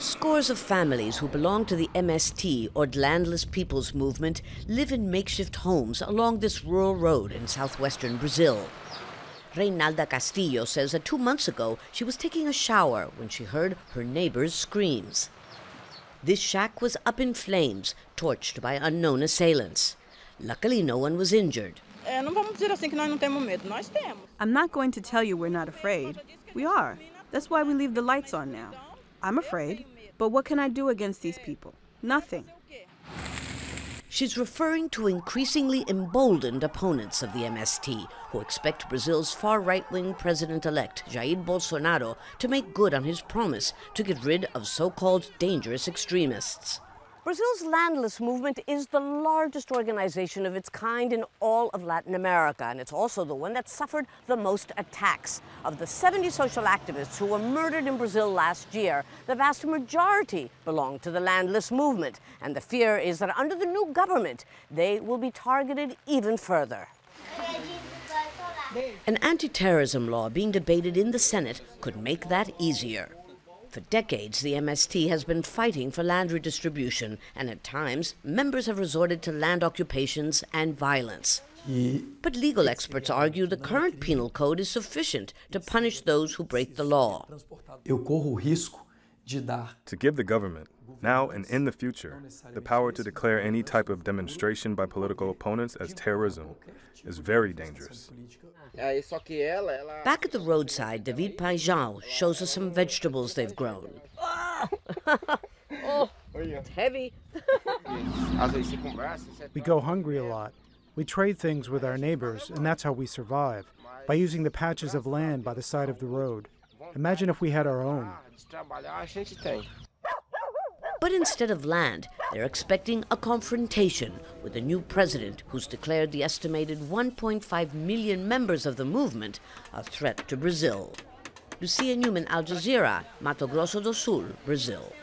Scores of families who belong to the MST, or Landless Peoples Movement, live in makeshift homes along this rural road in southwestern Brazil. REINALDA Castillo says that 2 months ago she was taking a shower when she heard her neighbor's screams. This shack was up in flames, torched by unknown assailants. Luckily, no one was injured. I'm not going to tell you we're not afraid. We are. That's why we leave the lights on now. I'm afraid, but what can I do against these people? Nothing. She's referring to increasingly emboldened opponents of the MST who expect Brazil's far-right-wing president-elect Jair Bolsonaro to make good on his promise to get rid of so-called dangerous extremists. Brazil's Landless Movement is the largest organization of its kind in all of Latin America, and it's also the one that suffered the most attacks. Of the 70 social activists who were murdered in Brazil last year, the vast majority belong to the Landless Movement, and the fear is that under the new government, they will be targeted even further. An anti-terrorism law being debated in the Senate could make that easier. For decades, the MST has been fighting for land redistribution, and at times, members have resorted to land occupations and violence. But legal experts argue the current penal code is sufficient to punish those who break the law. To give the government, now and in the future, the power to declare any type of demonstration by political opponents as terrorism is very dangerous. Back at the roadside, David Paijão shows us some vegetables they've grown. Oh, it's heavy. We go hungry a lot. We trade things with our neighbors, and that's how we survive, by using the patches of land by the side of the road. Imagine if we had our own. But instead of land, they're expecting a confrontation with a new president who's declared the estimated 1.5 million members of the movement a threat to Brazil. Lucia, Newman, Al Jazeera, Mato Grosso do Sul, Brazil.